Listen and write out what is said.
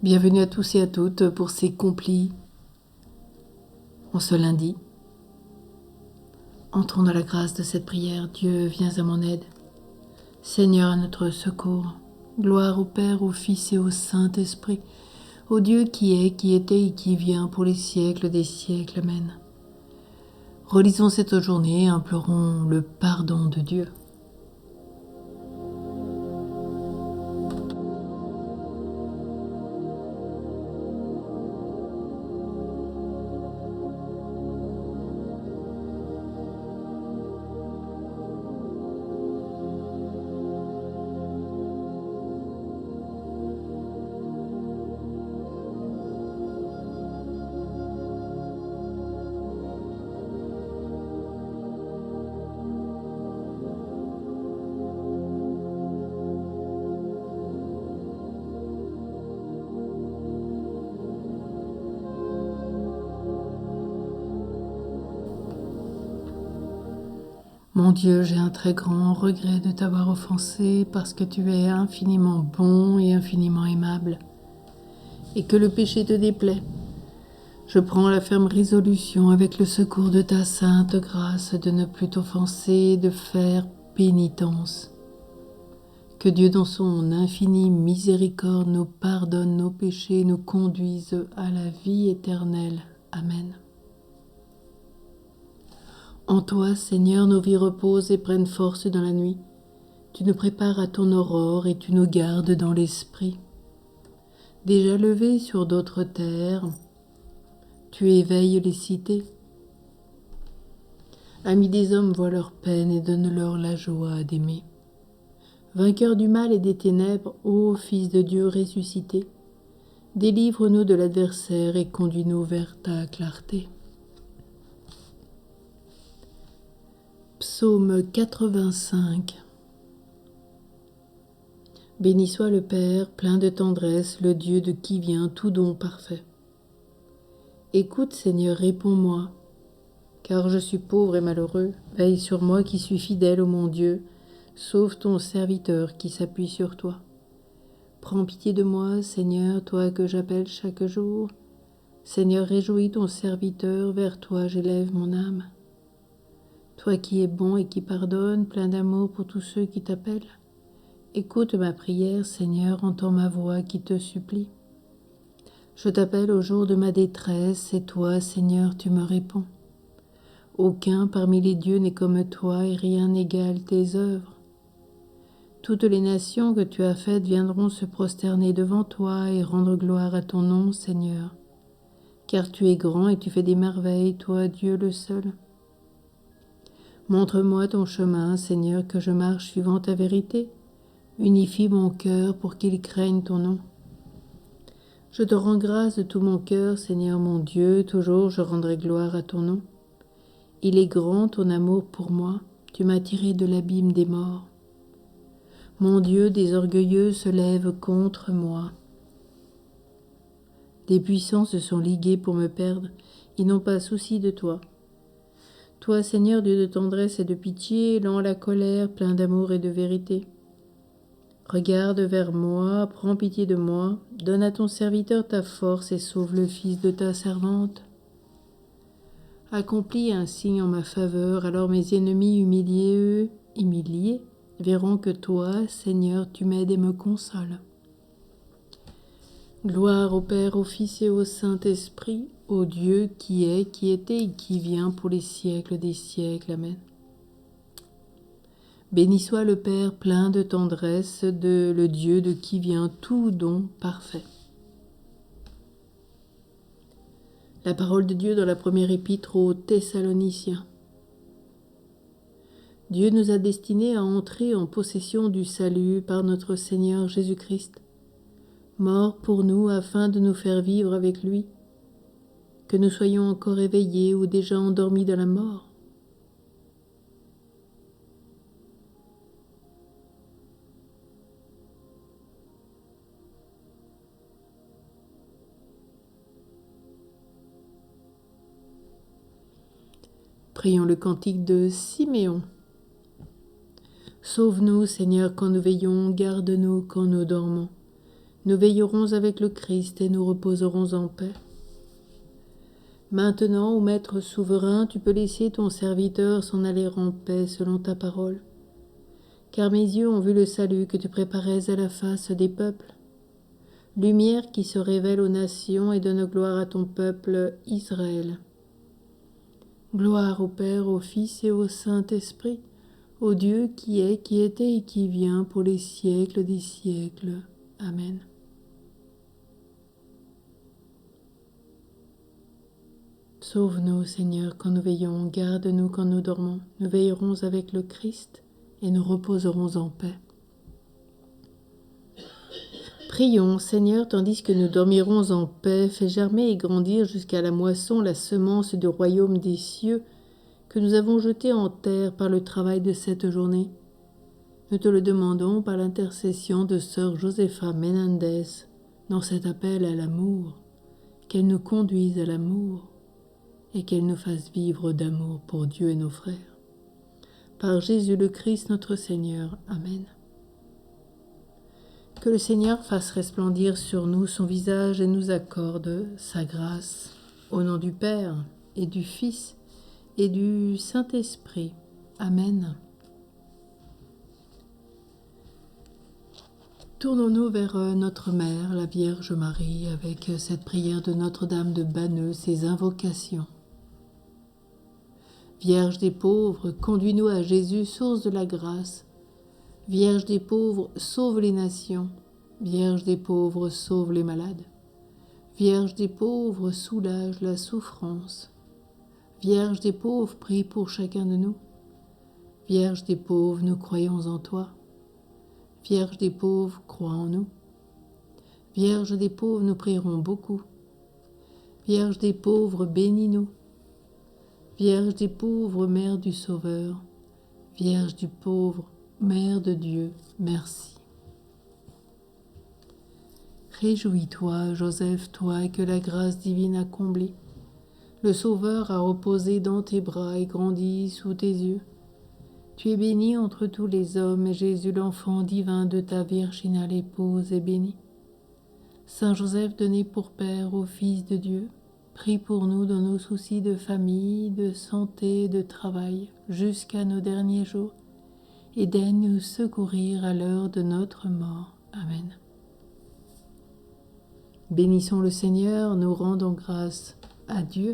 Bienvenue à tous et à toutes pour ces complis en ce lundi. Entrons dans la grâce de cette prière. Dieu, viens à mon aide. Seigneur, à notre secours. Gloire au Père, au Fils et au Saint-Esprit, au Dieu qui est, qui était et qui vient pour les siècles des siècles. Amen. Relisons cette journée et implorons le pardon de Dieu. Mon Dieu, j'ai un très grand regret de t'avoir offensé parce que tu es infiniment bon et infiniment aimable, et que le péché te déplaît. Je prends la ferme résolution, avec le secours de ta sainte grâce, de ne plus t'offenser et de faire pénitence. Que Dieu, dans son infinie miséricorde, nous pardonne nos péchés et nous conduise à la vie éternelle. Amen. En toi, Seigneur, nos vies reposent et prennent force dans la nuit. Tu nous prépares à ton aurore et tu nous gardes dans l'esprit. Déjà levé sur d'autres terres, tu éveilles les cités. Amis des hommes, vois leur peine et donne-leur la joie d'aimer. Vainqueur du mal et des ténèbres, ô Fils de Dieu ressuscité, délivre-nous de l'adversaire et conduis-nous vers ta clarté. Psaume 85. Béni soit le Père, plein de tendresse, le Dieu de qui vient tout don parfait. Écoute, Seigneur, réponds-moi, car je suis pauvre et malheureux. Veille sur moi qui suis fidèle, ô mon Dieu. Sauve ton serviteur qui s'appuie sur toi. Prends pitié de moi, Seigneur, toi que j'appelle chaque jour. Seigneur, réjouis ton serviteur, vers toi j'élève mon âme. Toi qui es bon et qui pardonnes, plein d'amour pour tous ceux qui t'appellent. Écoute ma prière, Seigneur, entends ma voix qui te supplie. Je t'appelle au jour de ma détresse, et toi, Seigneur, tu me réponds. Aucun parmi les dieux n'est comme toi, et rien n'égale tes œuvres. Toutes les nations que tu as faites viendront se prosterner devant toi et rendre gloire à ton nom, Seigneur. Car tu es grand et tu fais des merveilles, toi, Dieu le seul. Montre-moi ton chemin, Seigneur, que je marche suivant ta vérité. Unifie mon cœur pour qu'il craigne ton nom. Je te rends grâce de tout mon cœur, Seigneur mon Dieu, toujours je rendrai gloire à ton nom. Il est grand ton amour pour moi, tu m'as tiré de l'abîme des morts. Mon Dieu, des orgueilleux se lèvent contre moi. Des puissants se sont ligués pour me perdre, ils n'ont pas souci de toi. Toi, Seigneur, Dieu de tendresse et de pitié, lent à la colère, plein d'amour et de vérité. Regarde vers moi, prends pitié de moi, donne à ton serviteur ta force et sauve le fils de ta servante. Accomplis un signe en ma faveur, alors mes ennemis humiliés, verront que toi, Seigneur, tu m'aides et me consoles. Gloire au Père, au Fils et au Saint-Esprit, au Dieu qui est, qui était et qui vient pour les siècles des siècles. Amen. Béni soit le Père plein de tendresse, le Dieu de qui vient tout don parfait. La parole de Dieu dans la première épître aux Thessaloniciens. Dieu nous a destinés à entrer en possession du salut par notre Seigneur Jésus-Christ, mort pour nous afin de nous faire vivre avec lui, que nous soyons encore éveillés ou déjà endormis dans la mort. Prions le cantique de Siméon. Sauve-nous, Seigneur, quand nous veillons, garde-nous quand nous dormons. Nous veillerons avec le Christ et nous reposerons en paix. Maintenant, ô Maître souverain, tu peux laisser ton serviteur s'en aller en paix selon ta parole. Car mes yeux ont vu le salut que tu préparais à la face des peuples. Lumière qui se révèle aux nations et donne gloire à ton peuple Israël. Gloire au Père, au Fils et au Saint-Esprit, au Dieu qui est, qui était et qui vient pour les siècles des siècles. Amen. Sauve-nous, Seigneur, quand nous veillons, garde-nous quand nous dormons. Nous veillerons avec le Christ et nous reposerons en paix. Prions, Seigneur, tandis que nous dormirons en paix, fais germer et grandir jusqu'à la moisson la semence du royaume des cieux que nous avons jetée en terre par le travail de cette journée. Nous te le demandons par l'intercession de sœur Josefa Menendez dans cet appel à l'amour, qu'elle nous conduise à l'amour et qu'elle nous fasse vivre d'amour pour Dieu et nos frères. Par Jésus le Christ notre Seigneur. Amen. Que le Seigneur fasse resplendir sur nous son visage et nous accorde sa grâce. Au nom du Père et du Fils et du Saint-Esprit. Amen. Tournons-nous vers notre Mère, la Vierge Marie, avec cette prière de Notre-Dame de Banneux, ses invocations. Vierge des pauvres, conduis-nous à Jésus, source de la grâce. Vierge des pauvres, sauve les nations. Vierge des pauvres, sauve les malades. Vierge des pauvres, soulage la souffrance. Vierge des pauvres, prie pour chacun de nous. Vierge des pauvres, nous croyons en toi. Vierge des pauvres, crois en nous. Vierge des pauvres, nous prierons beaucoup. Vierge des pauvres, bénis-nous. Vierge des pauvres, Mère du Sauveur. Vierge du pauvre, Mère de Dieu, merci. Réjouis-toi, Joseph, toi que la grâce divine a comblé. Le Sauveur a reposé dans tes bras et grandi sous tes yeux. Tu es béni entre tous les hommes, et Jésus, l'enfant divin de ta virginale épouse, est béni. Saint Joseph, donné pour Père au Fils de Dieu, prie pour nous dans nos soucis de famille, de santé, de travail, jusqu'à nos derniers jours, et daigne nous secourir à l'heure de notre mort. Amen. Bénissons le Seigneur, nous rendons grâce à Dieu.